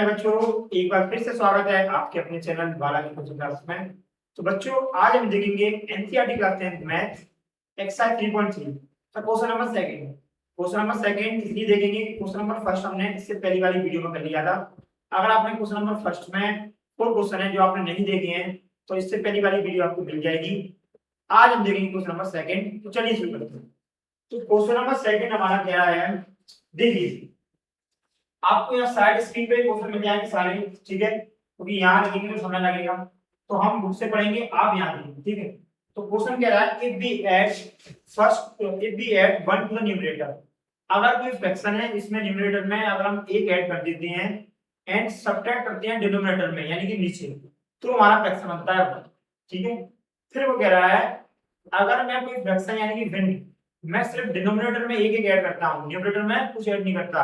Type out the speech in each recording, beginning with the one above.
प्यारे बच्चों, एक बार फिर से स्वागत है आपके अपने चैनल बाला की कोचिंग क्लास में। तो बच्चों, आज हम देखेंगे एनसीईआरटी क्लास 10 मैथ एक्सरसाइज 3.3 का question number second. Question number second इसलिए देखेंगे कि क्वेश्चन नंबर फर्स्ट हमने इससे पहली वाली वीडियो में कर लिया था। अगर आपने क्वेश्चन नंबर फर्स्ट में 4 क्वेश्चन है जो आपने नहीं देखे हैं तो इससे पहली वाली वीडियो आपको मिल जाएगी। आज हम देखेंगे क्वेश्चन नंबर सेकंड। तो चलिए शुरू करते हैं। तो क्वेश्चन नंबर सेकंड हमारा क्या है, देखिए आपको यहाँ साइड स्क्रीन पे क्वेश्चन मिल जाएंगे सारे, ठीक है, क्योंकि यहाँ लिखेंगे तो समय लगेगा, तो हम बुक से पढ़ेंगे, आप यहाँ लिखेंगे, ठीक है। तो क्वेश्चन कह रहा है if we add 1 to the numerator, अगर कोई फ्रैक्शन है इसमें न्यूमरेटर में अगर हम 1 ऐड कर देते हैं एंड सब्ट्रैक्ट करते हैं डिनोमिनेटर में यानी कि नीचे, तो हमारा फ्रैक्शन बनता है, ठीक है। फिर वो कह रहा है अगर मैं कोई फ्रैक्शन यानी कि भिन्न मैं सिर्फ डिनोमिनेटर में 1 ऐड करता हूँ, न्यूमरेटर में कुछ ऐड नहीं करता,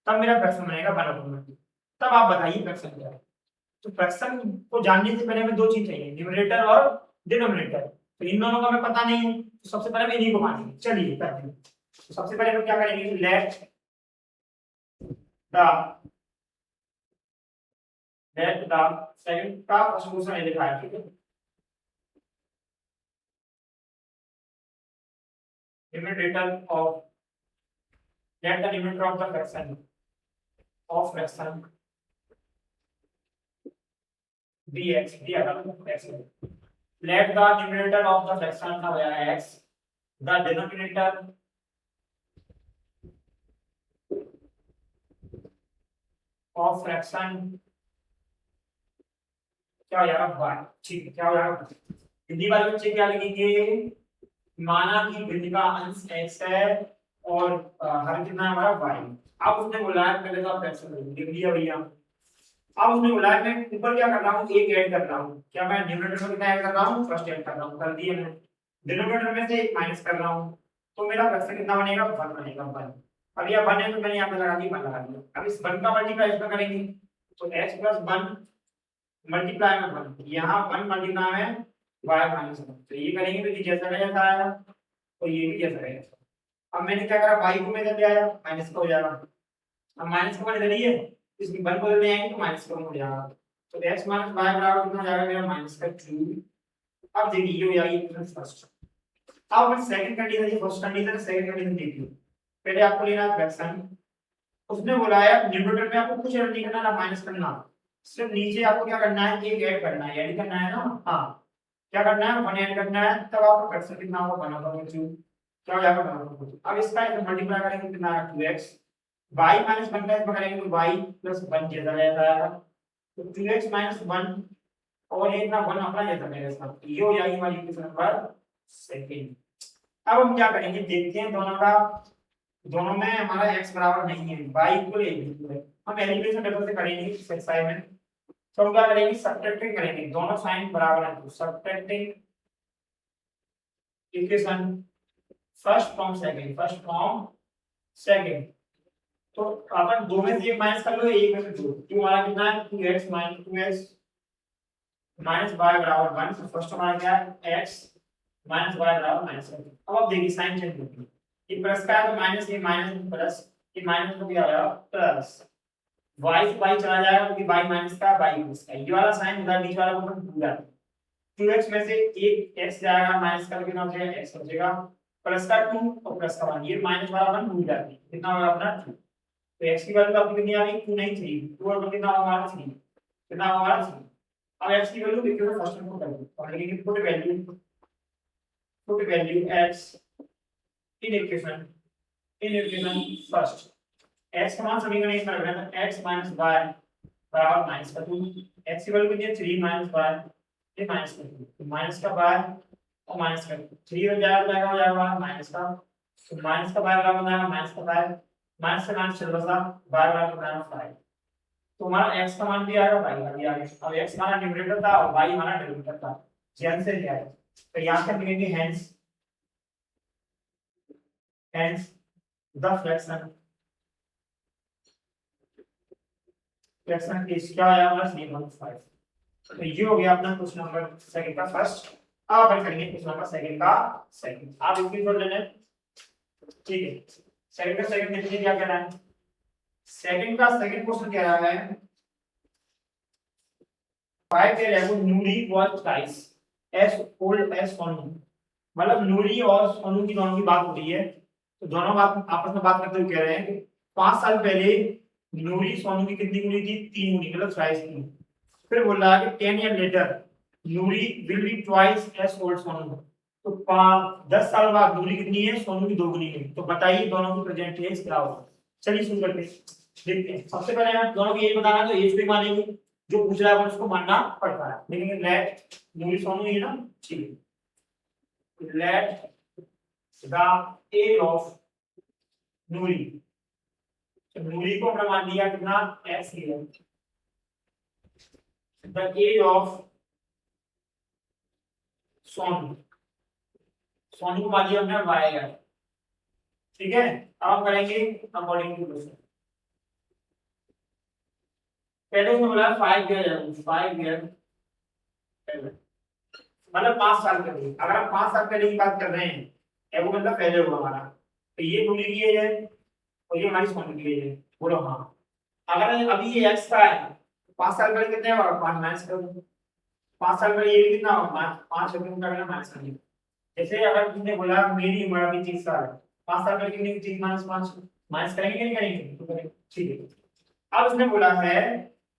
तब मेरा फ्रैक्शन बनेगा 1/2। तब आप बताइए फ्रैक्शन क्या है। तो फ्रैक्शन को जानने से पहले हमें 2 चीज चाहिए, न्यूमरेटर और डिनोमिनेटर। तो इन दोनों का हमें पता नहीं है, तो सबसे पहले हम इन्हीं को मानेंगे। चलिए करते हैं। तो सबसे पहले हम क्या करेंगे, द लेट द सेकंड का फर्स्ट क्वेश्चन ये लिखा है, ठीक है। Numerator of let the numerator of the fraction dx दिया था x। let the numerator of the fraction का हो जाएगा x, the denominator of fraction क्या हो जाएगा y, ठीक है। क्या हो जाएगा, हिंदी वाले बच्चे क्या लिखेंगे, माना कि भिन्न का अंश x है और हर कितना है हमारा y। अब उसने बोला है पहले तो आप फ्रैक्शन लिख लिया भैया। अब उसने बोला है मैं ऊपर क्या कर रहा हूँ, 1 ऐड कर रहा हूँ। क्या मैं न्यूमरेटर में कितना ऐड कर रहा हूँ, फर्स्ट ऐड कर रहा हूँ, कर दिया मैंने। डिनोमिनेटर में से 1 माइनस कर रहा हूँ, तो मेरा फ्रैक्शन कितना बनेगा, 1 बनेगा, 1। अब यह 1 है तो मैंने यहाँ पे लगा दिया, 1 लगा दिया। अब इस 1 का मल्टीप्लाई इसमें करेंगे तो x + 1 मल्टीप्लाई में 1, यहाँ 1 मल्टीप्लाई में y - 1, तो ये करेंगे तो ये जैसा का जैसा आएगा तो ये भी जैसा का जैसा। अब मैंने क्या करा, y को मैं इधर ले आया, माइनस का हो जाएगा। अब माइनस का मान इधर ही है, इसमें 1 को इधर ले आएंगे तो माइनस का हो जाएगा। तो x - y बराबर कितना हो जाएगा मेरा, -2। अब देखिए ये हो जाएगी इक्वेशन फर्स्ट। अब मैं सेकंड कंडीशन, ये फर्स्ट कंडीशन है, सेकंड कंडीशन देखिए। पहले आपको लेना है फ्रैक्शन। उसने बोला है न्यूमरेटर में आपको कुछ ऐड नहीं करना, ना माइनस करना, सिर्फ नीचे आपको क्या करना है, 1 ऐड करना है, ऐड करना है ना। हां, क्या करना है, 1 ऐड करना है, तब आपका फ्रैक्शन कितना होगा, 1/2। क्या हो जाएगा, 1/2। अब इसका इधर मल्टीप्लाई करेंगे कितना है, 2x। y - 1 का इसमें करेंगे तो y + 1 जैसा रहता है, तो 2x - 1 और एक ना 1 अपना जैसा रहेगा इसका। ये हो जाएगी हमारी इक्वेशन नंबर सेकंड। अब हम क्या करेंगे, देखते हैं दोनों का, दोनों में हमारा x बराबर नहीं है, y इक्वल है। हम एलिमिनेशन मेथड से करेंगे इस एक्सरसाइज में। तो हम क्या करेंगे, सब्ट्रैक्टिंग करेंगे, दोनों साइन बराबर हैं तो subtracting equation first from second. तो अपन 2 में से 1 माइनस कर लो, 1 में से 2, तो हमारा कितना है, 2x - 2x माइनस y बराबर 1। तो फर्स्ट हमारा क्या है, x माइनस y बराबर -1। अब आप देखिए साइन चेंज होती है, ये प्लस का है तो माइनस, ये माइनस प्लस, ये माइनस हो गया प्लस, y से y चला जाएगा क्योंकि y माइनस का y प्लस का, ये वाला साइन उधर बीच वाला को अपन भूल जाते हैं। 2x में से एक x जाएगा, माइनस का कितना हो जाएगा, x हो जाएगा, प्लस का 2 और प्लस का 1, ये माइनस वाला 1 भूल जाते हैं, कितना होगा अपना 2। तो x की वैल्यू आपकी कितनी आ गई, 2 नहीं 3, 2 और 1 कितना होगा हमारा 3, कितना होगा हमारा 3। अब x की वैल्यू देखिए फर्स्ट में पुट कर दो, और लिखेंगे put value x in equation first. x का मान समीकरण इसमें रख देना, x - y बराबर -2। x की वैल्यू कितनी है, 3 - y, ये -2, तो माइनस का y और माइनस का 3 हो जाएगा, हो जाएगा माइनस का, तो माइनस का y बराबर हो जाएगा माइनस का y, माइनस का मान चल बसा, y बराबर हो जाएगा 5। तो हमारा x का मान भी आएगा, y का भी आएगा। अब x हमारा न्यूमरेटर था और y हमारा डिनोमिनेटर था, ध्यान से लिया है। तो यहाँ से लिखेंगे hence the fraction is क्या आया हमारा 3/5। तो ये हो गया अपना क्वेश्चन नंबर सेकंड का फर्स्ट। अब अपन करेंगे क्वेश्चन नंबर सेकंड का सेकंड। आप इसकी जोड़ लेना, ठीक है। सेकंड का सेकंड देखिए क्या कह रहा है। सेकंड का सेकंड क्वेश्चन कह रहा है 5 years ago Nuri was twice as old as Sonu। मतलब नूरी और सोनू की दोनों की बात हो रही है, तो दोनों बात आपस में बात करते हुए कह रहे हैं कि 5 साल पहले नूरी सोनू की कितनी उम्र थी, 3 उम्र, मतलब 22 थी। फिर बोल रहा है कि 10 year later Noori will be twice as old Sonu. तो 10 साल बाद नूरी कितनी है, सोनू की दोगुनी है। तो बताइए दोनों की प्रेजेंट एज क्या होगा। चलिए शुरू करते हैं, देखते हैं। सबसे पहले हम दोनों की एज बताना, तो एज पे मानेंगे, जो पूछ रहा है उसको मानना पड़ता है। लेकिन लेट नूरी सोनू ये ना, ठीक है, let the age of नूरी, तो नूरी को हमने मान लिया कितना, x year. the age of Sonu, Sonu को मान लिया हमने y ईयर। ठीक है, अब हम करेंगे अकॉर्डिंग टू क्वेश्चन। पहले उसने बोला 5 ईयर है, 5 ईयर मतलब 5 साल पहले। अगर हम 5 साल पहले की बात कर रहे हैं, ये वो मतलब पहले हुआ हमारा, तो ये नूरी की एज है और ये हमारी सोनू की एज है। बोलो हाँ। अगर अभी ये x का है, 5 साल पहले कितने होगा, 5 माइनस कर दो। 5 साल पहले ये कितना होगा, 5 रुपये का करना माइनस कर दो। जैसे अगर तुमने बोला मेरी उम्र अभी 30 साल है, 5 साल पहले कितनी, 30 माइनस 5, माइनस करेंगे कि नहीं करेंगे, तो करेंगे। ठीक है, अब उसने बोला है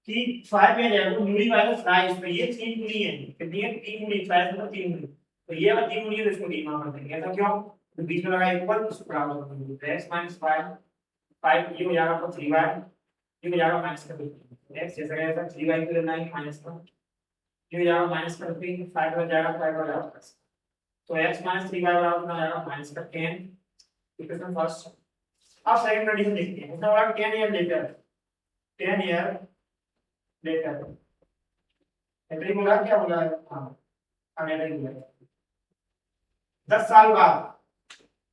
कि 5 में जाएगा न्यूली माइनस 5, तो ये 3 न्यूली है, कितनी है, 3 न्यूली, 5 मतलब 3 न्यूली। तो ये अगर 3 न्यूली है तो इसको डी मान देंगे। ऐसा क्यों, तो बीच में लगा इक्वल, इसको बराबर कर देंगे। x - 5, 5 ये हो जाएगा आपका 3y, ये हो जाएगा माइनस कर देंगे। x जैसा रहेगा 3y को लेना है माइनस का, ये हो जाएगा माइनस कर देंगे, 5 हो जाएगा, 5 हो जाएगा प्लस। तो x - 3y बराबर हो जाएगा माइनस का 10। Equation first. अब सेकंड कंडीशन देखते हैं। उसने बोला 10 year later, 10 year later, agree बोला, क्या बोला है, हां हमने एग्री बोला। 10 साल बाद,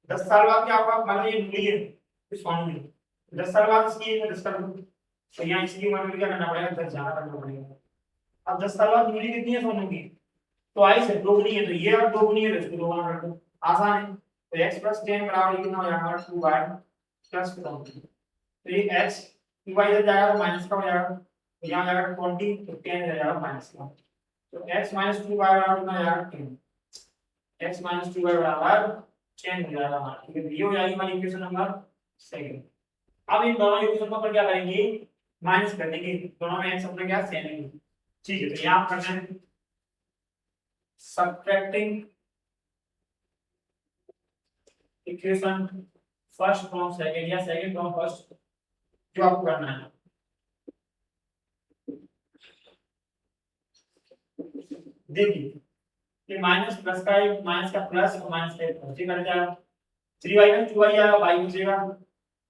10 साल बाद क्या होगा, मान लीजिए न्यूली है इस फॉर्म में, 10 साल बाद इसकी एज में 10 कर दो, तो यहाँ इसकी उम्र में क्या करना पड़ेगा, 10 ज्यादा करना पड़ेगा। अब 10 साल बाद न्यूली कितनी है सोनू की, तो आई से दोगुनी है, तो ये अब दोगुनी है तो इसको दोगुना कर दो, आसान है। तो x + 10 बराबर कितना हो जाएगा, 2y + 20। तो ये x 2y इधर जाएगा तो माइनस का हो जाएगा, तो यहाँ जाएगा 20, तो 10 इधर जाएगा माइनस का, तो x - 2y बराबर कितना हो जाएगा, 10। x - 2y बराबर 10 हो जाएगा हमारा। ठीक है, ये हो जाएगी हमारी इक्वेशन नंबर सेकंड। अब इन दोनों इक्वेशन को अपन क्या करेंगे, माइनस कर देंगे, दोनों में x अपना क्या सेम है। ठीक है, तो यहाँ करना है subtracting equation first from second या सेकंड फ्रॉम फर्स्ट, जो आपको करना है। देखिए ये माइनस प्लस का, माइनस का प्लस और माइनस का प्लस, ये कर जाएगा 3y में 2y आएगा, y बचेगा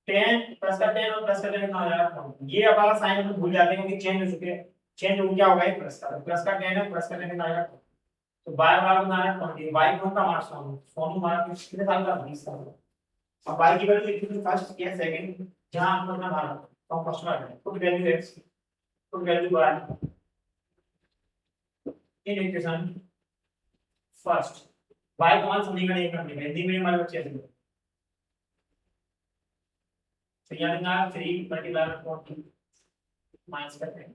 10 प्लस का 10 और प्लस का 10 कितना हो जाएगा। ये अब वाला साइन हम भूल जाते हैं क्योंकि चेंज हो चुके हैं, चेंज हो क्या होगा, ये प्लस का 10 है, प्लस का 10 कितना आएगा, तो y बराबर कितना आएगा 20। y कौन सा हमारा सोनू, सोनू हमारा कितने साल का, 20 साल का। अब y की वैल्यू लिखी थी फर्स्ट या सेकंड, जहां हमको अपना भाग तो फर्स्ट में है, put value x, put value y in equation first. y को मान समीकरण 1 में हिंदी में हमारे बच्चे थे, तो यहाँ लिखना है 3 × 40 माइनस का 10,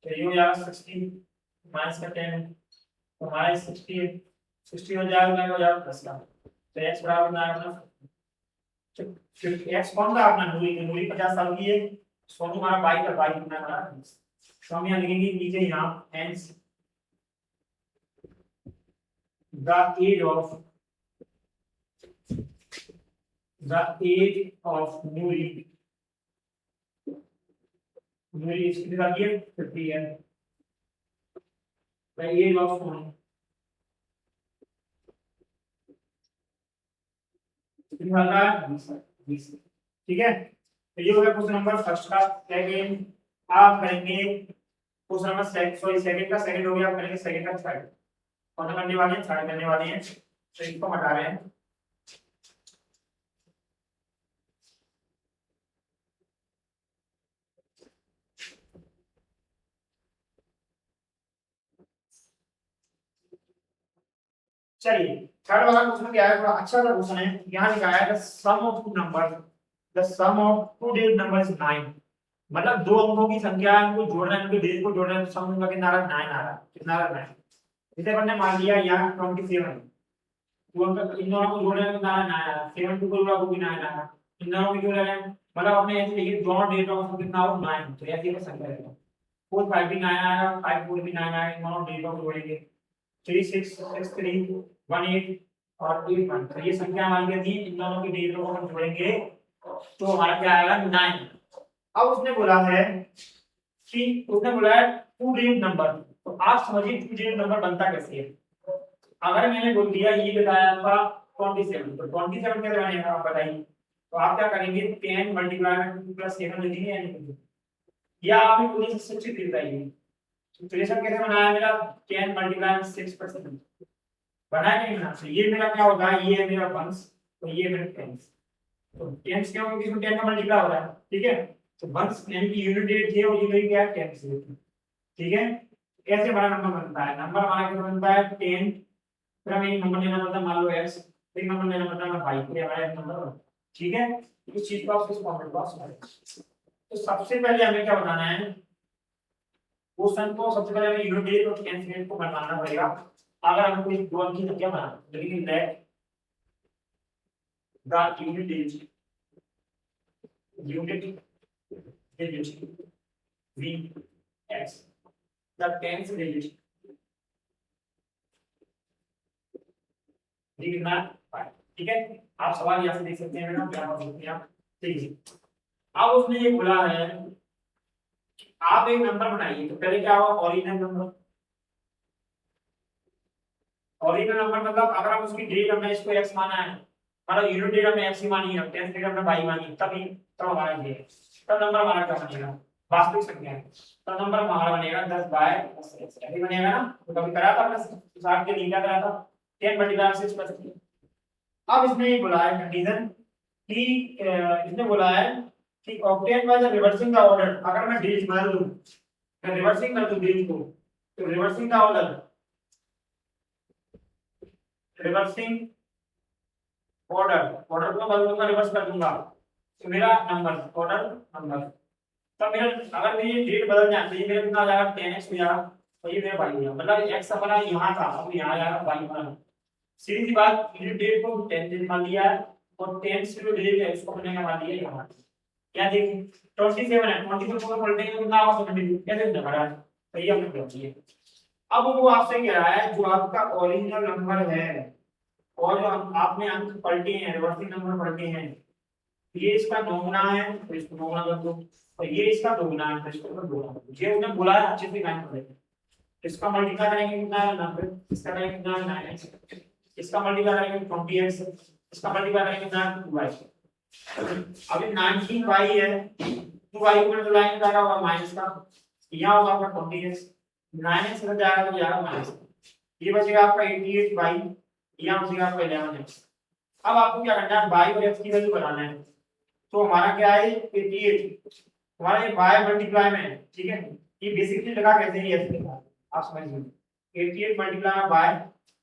तो ये हो जाएगा 60 माइनस का 10, तो हमारा 60 हो जाएगा, हो जाएगा प्लस का, तो x बराबर ना अपना, x कौन सा अपना नूरी, नूरी 50 साल की है, सोनू हमारा 22 का, 22 कितना हमारा 20। तो हम यहाँ लिखेंगे नीचे यहाँ hence the age of नूरी, नूरी इसकी साल की है 50 है, the age of सोनू कितना साल का है, 20। ठीक है, तो ये हो गया क्वेश्चन नंबर फर्स्ट का। सेकंड आप करेंगे क्वेश्चन नंबर सेकंड का, सेकंड हो गया, आप करेंगे सेकंड का थर्ड। कौन सा करने वाले हैं, थर्ड करने वाले हैं, तो इसको हटा रहे हैं। चलिए थर्ड वाला क्वेश्चन क्या है, थोड़ा अच्छा सा क्वेश्चन है। यहाँ लिखा है the sum of two number, the sum of two digit number is 9, मतलब दो अंकों की संख्या इनको जोड़ना है, इनके डिजिट को जोड़ना है, तो सम उनका कितना आ रहा है 9 आ रहा है। कितना आ रहा है 9। जैसे अपन ने मान लिया यहाँ 27 वो अंक इन दोनों को जोड़ने में कितना आ रहा है 9 7 को जोड़ा वो भी 9 आ रहा है। इन दोनों को क्यों ले रहे हैं मतलब अपने ऐसे लिखिए दोनों डेट ऑफ कितना हो 9 तो ऐसे ही संख्या है 4 5 भी 9 आया 5 4 भी 9 आया इन दोनों डेट ऑफ जोड़ेंगे 3 6 6 3 1 8 और 8 1 तो ये संख्या हमारी क्या थी इन दोनों की डेट ऑफ हम जोड़ेंगे तो हमारा क्या आएगा 9। अब उसने बोला है कि उसने बोला है टू डिजिट नंबर तो आप समझिए टू डिजिट नंबर बनता कैसे है। अगर मैंने बोल दिया ये बताया आपका 27 तो 27 कैसे बनेगा आप बताइए। तो आप क्या करेंगे 10 मल्टीप्लाई में 2 प्लस 7 लिखेंगे या नहीं लिखेंगे या आप एक पूरी सच्ची फिर बताइए। तो 63 कैसे बनाया मेरा 10 मल्टीप्लाई में 6% बनाया नहीं बना तो ये मेरा क्या होगा ये है मेरा वंश तो ये मेरा टेंस तो टेंस क्या होगा इसमें 10 का मल्टीप्लाई हो रहा है ठीक है। तो वंश यानी कि यूनिट डेट है और ये मेरी क्या है टेंस ठीक है। कैसे बड़ा नंबर बनता है नंबर हमारा कैसे बनता है 10 फिर हमें एक नंबर लेना पड़ता है मान लो x फिर नंबर लेना पड़ता है y फिर हमारा एक नंबर ठीक है। इस चीज को आप इस फॉर्मेट पास करें। तो सबसे पहले हमें क्या बताना है क्वेश्चन को सबसे पहले हमें यूनिट डेट और टेंस डेट को बनाना पड़ेगा। अगर हमें कोई दो अंक की संख्या बनाना है लेकिन let the unit digit v x the tens digit लिखना ठीक है। आप सवाल यहाँ से देख सकते हैं ना क्या कर सकते हैं आप ठीक है। अब उसने ये बोला है आप एक नंबर बनाइए तो पहले क्या होगा ओरिजिनल नंबर। ओरिजिनल नंबर मतलब अगर हम उसकी डेट हमने इसको x माना है मतलब यूनिट डेट हमने x ही मानी है टेंथ डेट हमने y मानी तभी तब हमारा ये तब नंबर हमारा क्या बनेगा वास्तविक संख्या है। तब नंबर हमारा बनेगा 10 बाय 10 ऐसे बनेगा ना। तो कभी करा था हमने 60 के लिए क्या करा था 10 मल्टीप्लाई 6 प्लस। अब इसने ये बोला है कंडीशन कि इसने बोला है कि octane by the reversing the order अगर मैं डिजिट बदल दूं मैं रिवर्सिंग कर दूं डिजिट को तो reversing the reversing order order को बदल दूंगा रिवर्स कर दूंगा तो मेरा नंबर ऑर्डर नंबर तब मेरा अगर मेरी डेट बदल जाए तो ये मेरा कितना आ जाएगा 10x हो जाएगा और ये मेरा y हो जाएगा मतलब x अपना यहाँ था अब यहाँ आएगा y बना सीधी सी बात यूनिट डेट को 10 दिन मान लिया है और 10 से जो डेट है उसको हमने मान लिया यहाँ क्या देखिए 27 है 27 को पलटेंगे तो कितना होगा 72 कैसे होने वाला है तो ये हमने कर दिया। अब वो आपसे कह रहा है जो आपका ओरिजिनल नंबर है और जो आपने अंक पलटे हैं रिवर्सिंग नंबर पलटे हैं ये इसका दोगुना है तो इसको दोगुना कर दो और ये इसका दोगुना है तो इसको दोगुना कर दो। ये उन्होंने बोला है अच्छे से काम करेंगे। इसका मल्टीप्लाई करेंगे कितना है 90 इसका करेंगे कितना है 9x इसका मल्टीप्लाई करेंगे 20x इसका मल्टीप्लाई करेंगे कितना है 2y। अभी 19y है 2y को मल्टीप्लाई करेगा होगा माइनस का यहाँ होगा आपका 20x 9x इधर जाएगा तो जाएगा माइनस ये बचेगा आपका 88y यहाँ बचेगा आपका 11x। अब आपको क्या करना है y और x की वैल्यू बनाना है तो हमारा क्या है 88 हमारा ये y मल्टीप्लाई में है ठीक है। ये बेसिकली लगा कैसे है ऐसे लिखा आप समझिए 88 मल्टीप्लाई बाय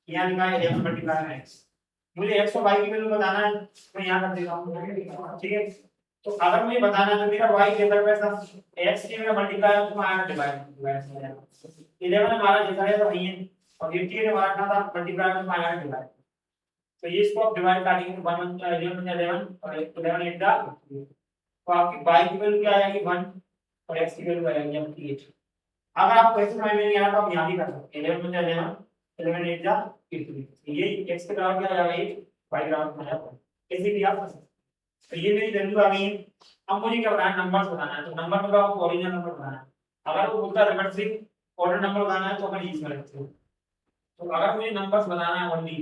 यहाँ लिखा है 11 मल्टीप्लाई में x मुझे x और y की वैल्यू बताना है मैं यहाँ कर देता हूँ ठीक है। तो अगर मुझे बताना है तो मेरा y के अंदर कैसा x के में मल्टीप्लाई है तो आया डिवाइड 11 हमारा जैसा है तो वही है और 88 हमारा क्या था मल्टीप्लाई में तो आया डिवाइड तो ये इसको आप डिवाइड करेंगे तो 1 11 और 11 8 दा तो आपकी y की वैल्यू क्या आएगी 1 और x की वैल्यू आएगी 88। अगर आपको ऐसे समझ में नहीं आया तो आप यहाँ भी कर सकते हैं 11 में 11 11 8 जा 83 ये x के बराबर क्या आ जाएगा 8 y के बराबर क्या आएगा ऐसे भी आप कर सकते हैं। तो ये मेरी वैल्यू आ गई है। अब मुझे क्या बताना है नंबर्स बताना है तो नंबर मतलब आपको ओरिजिनल नंबर बताना है। अगर वो बोलता है रिवर्सिंग ऑर्डर नंबर बताना है तो अपन इसमें रखते हैं। तो अगर मुझे नंबर्स बताना है ओनली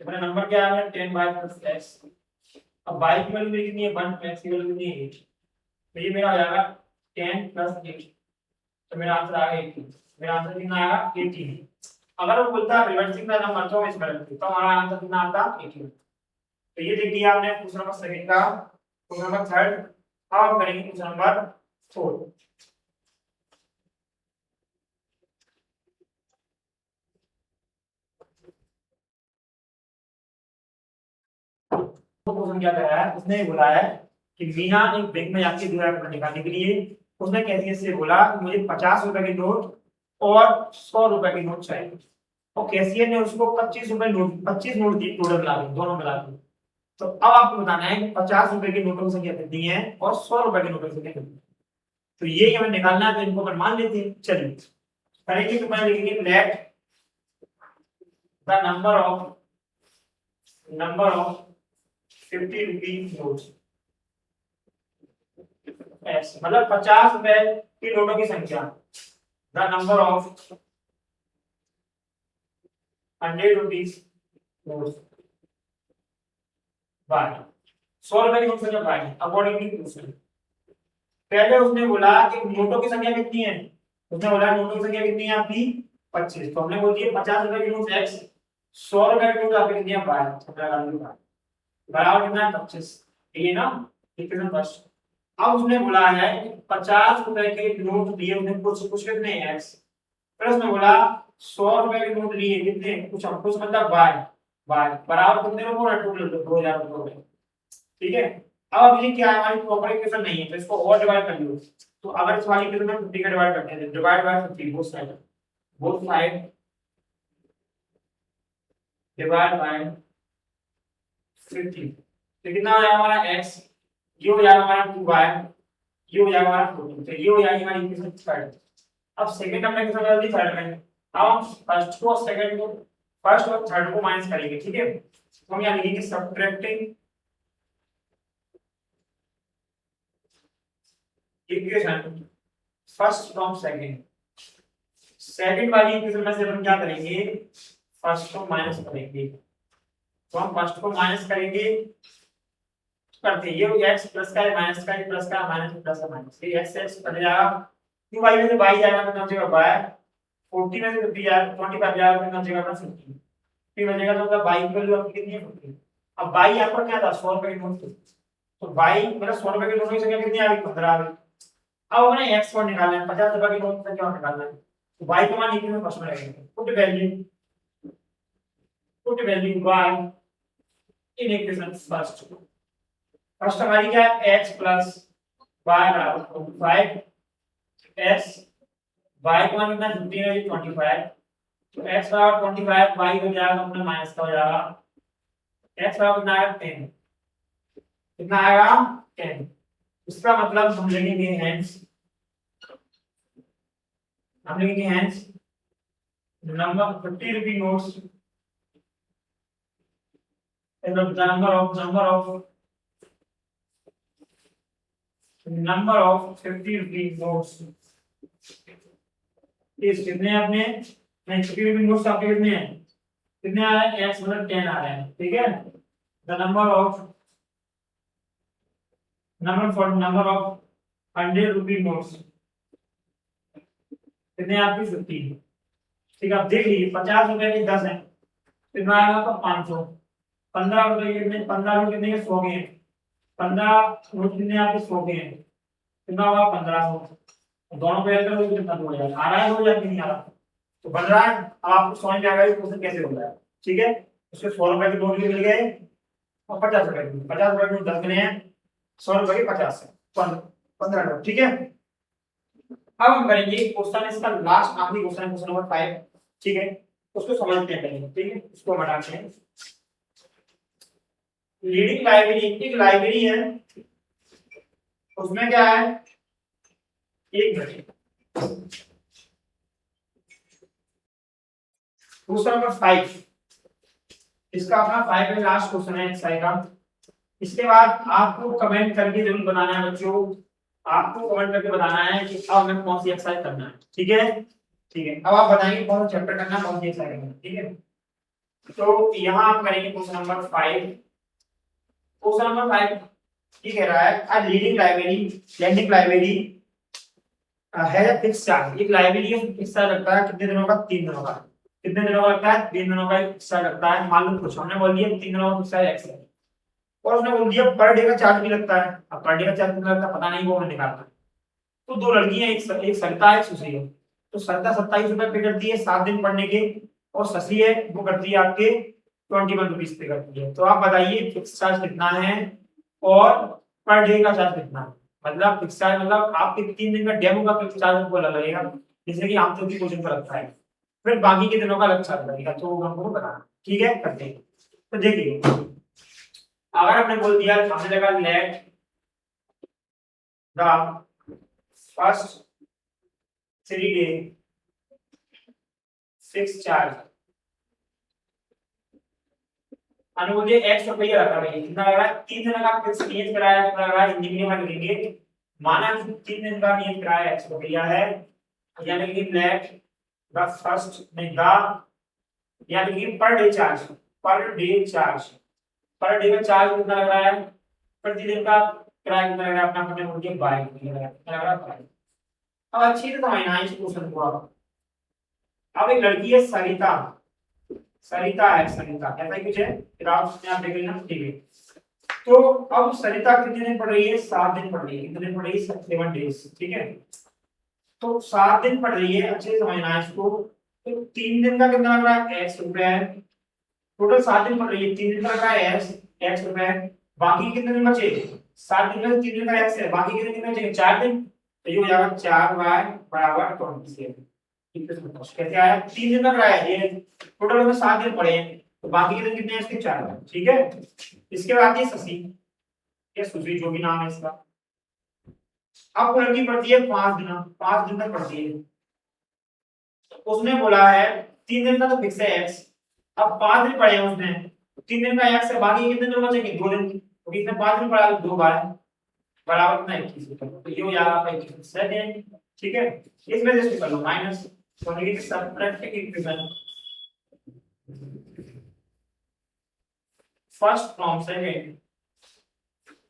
तो मेरा नंबर क्या है 10 बाय प्लस x अब y की वैल्यू मेरी कितनी है 1 x की वैल्यू कितनी है 8 तो ये मेरा हो जाएगा 10 प्लस 8 तो मेरा आंसर आ गया 18 मेरा आंसर कितना आएगा 18। अगर वो बोलता है रिवर्सिंग द नंबर तो इसमें रखते तो हमारा आंसर कितना आता 18। तो ये देख लिया आपने क्वेश्चन नंबर सेकंड का। क्वेश्चन नंबर थर्ड अब हम करेंगे क्वेश्चन नंबर 4। क्वेश्चन क्या कह रहा है उसने बोला है कि मीना एक बैंक में जाके 2,000 निकालने के लिए उसने कैशियर से बोला कि मुझे 50 रुपए के नोट और 100 रुपए के नोट चाहिए, और कैशियर ने उसको 25 रुपए नोट 25 नोट दिए टोटल मिला के, दोनों मिला के। तो अब आपको बताना है कि 50 रुपए के नोटों की संख्या कितनी है और 100 रुपए के नोटों की संख्या कितनी है। तो ये हमें निकालना है, तो इनको अपन मान लेते हैं। चलिए करेंगे, तो पहले लिखेंगे let the number of 50 rupees notes, मतलब 50 रुपए के नोटों की संख्या, the number of 100 rupees notes by 100 रुपए की नोट संख्या बाय अकॉर्डिंगली क्वेश्चन। पहले उसने बोला कि नोटों की संख्या कितनी है, उसने बोला नोटों की संख्या कितनी है आपकी 25, तो हमने बोल दिया 50 रुपए की नोट x, 100 रुपए की नोट आपकी कितनी है बाय, बराबर कितना है 25, ये ना इक्वेशन फर्स्ट। अब उसने बोला है कि 50 रुपए के नोट दिए उसने कुछ कितने x, फिर उसने बोला 100 रुपए के नोट लिए कितने कुछ मतलब बाय बराबर कितने रुपए टोटल 2,000 रुपए। ठीक है, अब ये क्या है, हमारी प्रॉपर इक्वेशन नहीं है, तो इसको और डिवाइड कर लो। तो अगर इस वाली इक्वेशन में 50 का डिवाइड करते हैं, divide by 50 both side divide by 50, तो कितना हो जाएगा हमारा x, ये हो जाएगा हमारा 2y, ये हो जाएगा हमारा 14, तो ये हो जाएगी हमारी इक्वेशन थर्ड। अब सेकंड हमने कितना कर दी थर्ड में, अब हम फर्स्ट को सेकंड को फर्स्ट और थर्ड को माइनस करेंगे। ठीक है, तो हम यहां लिखेंगे subtracting equation first from second. Second वाली इक्वेशन में से हम क्या करेंगे, फर्स्ट को माइनस करेंगे, तो हम फर्स्ट को माइनस करेंगे करते हैं, ये x प्लस का है माइनस का है प्लस का माइनस प्लस का माइनस, ये x x कट जाएगा, क्यों y में से y जाएगा तो कितना बचेगा y, 40 में से 50 जाएगा 25 जाएगा तो कितना बचेगा अपना 50, फिर बचेगा तो मतलब y की वैल्यू आपकी कितनी है 50। अब y यहाँ पर क्या था 100 रुपए की नोट, तो y मतलब 100 रुपए की नोट की संख्या कितनी आ गई 15 आ गई। अब हमने x को निकालना है, 50 रुपए की नोट की संख्या निकालना है, तो y का मान इक्वेशन फर्स्ट में रहेगा, put value y in equation first हमारी क्या है x प्लस y बराबर 5, x y का मान कितना 15 है 25, तो x बराबर 25, y हो जाएगा अपना माइनस का हो जाएगा, x बराबर कितना आएगा 10, कितना आएगा 10। इसका मतलब हम लिखेंगे hence number 50 rupee notes number of 50 rupee notes इस कितने अपने 50 रुपी नोट्स आपके कितने हैं, कितने आ रहे हैं x मतलब 10 आ रहे हैं। ठीक है, the number of 100 rupee notes कितने आपकी 50। ठीक है, आप देख लीजिए 50 रुपए के 10 है, कितना आएगा तो 500, 15 रुपए के कितने 15 रुपए कितने के 100 के हैं, 15 नोट कितने आपके 100 के हैं, कितना होगा 1500, दोनों पे ऐड करोगे कितना हो जाएगा, आ रहा है हो या नहीं आ रहा, तो बन रहा है। अब आपको समझ में आ गया क्वेश्चन कैसे होता है। ठीक है, उसके 100 रुपए के नोट भी मिल गए और 50 रुपए के 50 रुपए के नोट 10 मिले हैं, 100 रुपए के 50 है 15 नोट। ठीक है, अब हम करेंगे क्वेश्चन, इसका लास्ट आखिरी क्वेश्चन है, क्वेश्चन नंबर 5। ठीक है, उसको समझते हैं पहले। ठीक है, इसको हम हटाते हैं। रीडिंग लाइब्रेरी, एक लाइब्रेरी है, उसमें क्या है एक मिनट, क्वेश्चन नंबर 5, इसका अपना 5 है, लास्ट क्वेश्चन है एक्सरसाइज का। इसके बाद आपको कमेंट करके जरूर बनाना है बच्चों, आपको कमेंट करके बताना है कि अब हमें कौन सी एक्सरसाइज करना है। ठीक है, ठीक है, अब आप बताएंगे कौन सा चैप्टर करना है, कौन सी एक्सरसाइज करना है। ठीक है, तो यहाँ आप करेंगे क्वेश्चन नंबर 5। क्वेश्चन नंबर 5 ये कह रहा है अ रीडिंग लाइब्रेरी लैंडिंग लाइब्रेरी है फिक्स चार्ज, एक लाइब्रेरी है फिक्स चार्ज लगता है कितने दिनों का, 3 दिनों का। कितने दिनों का लगता है, 3 दिनों का फिक्स चार्ज लगता है। मालूम कुछ हमने बोल दिया 3 दिनों का फिक्स चार्ज एक्स है, और उसने बोल दिया पर डे का चार्ज भी लगता है। अब पर डे का चार्ज कितना लगता है पता नहीं, वो हमने निकालना है। तो दो लड़कियां, एक सरिता है एक सुश्री है, तो सरिता 27 रुपए पे करती है 7 दिन पढ़ने के, और शशि है वो करती है आपके 21 रुपीज पे करती है। तो आप बताइए फिक्स चार्ज कितना है और पर डे का चार्ज कितना, मतलब फिक्स चार्ज मतलब आपके 3 दिन का डेमो का चार्ज हमको अलग लगेगा, जैसे कि आमतौर की क्वेश्चन पर लगता है, फिर बाकी के दिनों का अलग चार्ज लगेगा, तो वो हमको बताना। ठीक है, करते हैं। तो देखिए अगर आपने बोल दिया हमने लगा let the first 3 day fix charge, हमने बोल दिया x रुपया रखा है, कितना लग रहा है 3 दिन का फिक्स नियत किराया कितना लग रहा है, हिंदी में लिखेंगे माना कि 3 दिन का नियत किराया x रुपया है, यानी कि लेट द फर्स्ट में द, यानी कि per day charge, per day charge, per day का चार्ज कितना लग रहा है, प्रतिदिन का किराया कितना लग रहा है, अपना अपने बोल के 22 कितना लग रहा है। अब अच्छी से समझना इस क्वेश्चन को। अब एक लड़की है सरिता, सरिता है, सरिता ऐसा ही कुछ है, ग्राफ में आप देख लेना। ठीक है, तो अब सरिता कितने दिन पढ़ रही है, 7 दिन पढ़ रही है, कितने दिन पढ़ रही है, 7 डेज। ठीक है, तो 7 दिन पढ़ रही है, अच्छे से समझना है इसको। तो 3 दिन का कितना लग रहा है, x रुपया है, टोटल 7 दिन पढ़ रही है, 3 दिन का लग रहा है x रुपया है, बाकी कितने दिन बचे, 7 दिन में 3 दिन का x है, बाकी कितने दिन बचे, 4 दिन, तो ये हो जाएगा 4y बराबर 27। कैसे आया, 3 दिन का किराया है ये, टोटल में 7 दिन पड़े हैं, तो बाकी के दिन कितने हैं इसके, 4 हैं। ठीक है, इसके बाद ये शशि, ये सुश्री जो भी नाम है इसका, अब वो लड़की पढ़ती है 5 दिन तक पढ़ती है, उसने बोला है 3 दिन का तो फिक्स है x, अब 5 दिन पढ़े हैं उसने, 3 दिन का x है, बाकी कितने दिन बचेंगे, 2 दिन, क्योंकि इसने 5 दिन पढ़ा तो 2 बार बराबर कितना 21, तो ये हो जाएगा आपका 21 सेकंड। ठीक है, इसमें जैसे कर लो माइनस, तो negative subtractive equation first from second,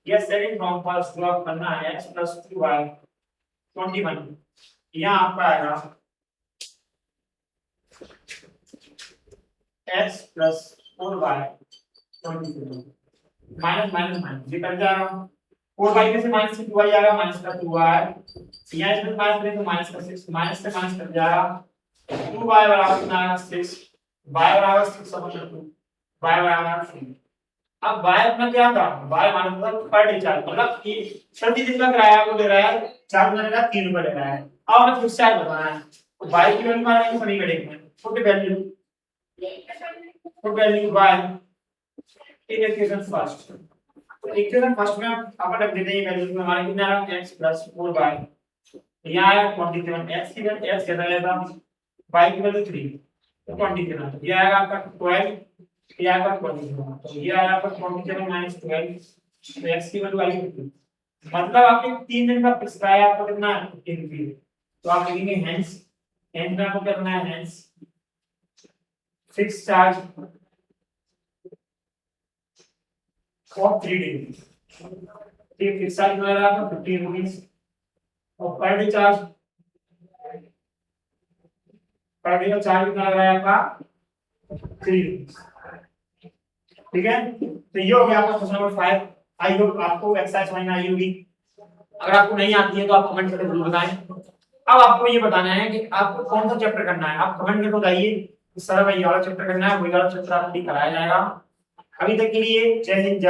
ये सेकंड फ्रॉम फर्स्ट को आप करना है x + 2y 21, यहां आपका आएगा x + 4y 22 minus minus minus ये कट जाएगा, 4y में से माइनस से 2y आएगा, माइनस का 2y, यहाँ इसमें माइनस करें तो माइनस का 6, माइनस से माइनस कट जाएगा, 2y बराबर कितना आएगा 6, y बराबर 6/2, y बराबर 3। अब y अपना क्या था, y माना था पर डे चार्ज, मतलब कि प्रति दिन का किराया आपको दे रहा है, चार्ज देने का 3 रुपए ले रहा है। अब हमें फिक्स चार्ज बताना है, तो y की वैल्यू माना है सभी करेंगे, put value y in equation first, तो इक्वेशन फर्स्ट में अपन रख देते हैं वैल्यू में हमारा कितना आ रहा है x + 4y, यहाँ आया 27, x की वैल्यू x कितना लेता, y की वैल्यू 3 तो 27, ये आएगा आपका 12, ये आएगा 27, तो ये आया आपका 27 - 12, तो x की वैल्यू आई 15, मतलब आपके 3 दिन का फिक्स किराया आपको कितना है 15 रुपये, तो आप लिखेंगे हेंस, हेंस में आपको क्या करना है, hence fix charge for 3 days, ये फिक्स चार्ज में आपका 15 रुपीस, और per day charge, per day का चार्ज कितना लग रहा है आपका 3 रुपीस। ठीक है, तो ये हो गया आपका क्वेश्चन नंबर 5। आई होप आपको एक्सरसाइज समझ में आई होगी, अगर आपको नहीं आती है तो आप कमेंट करके जरूर बताएं। अब आपको ये बताना है कि आपको कौन सा चैप्टर करना है, आप कमेंट करके बताइए सर भाई ये वाला चैप्टर करना है, वही वाला चैप्टर आपको कराया जाएगा। अभी तक के लिए जय हिंद।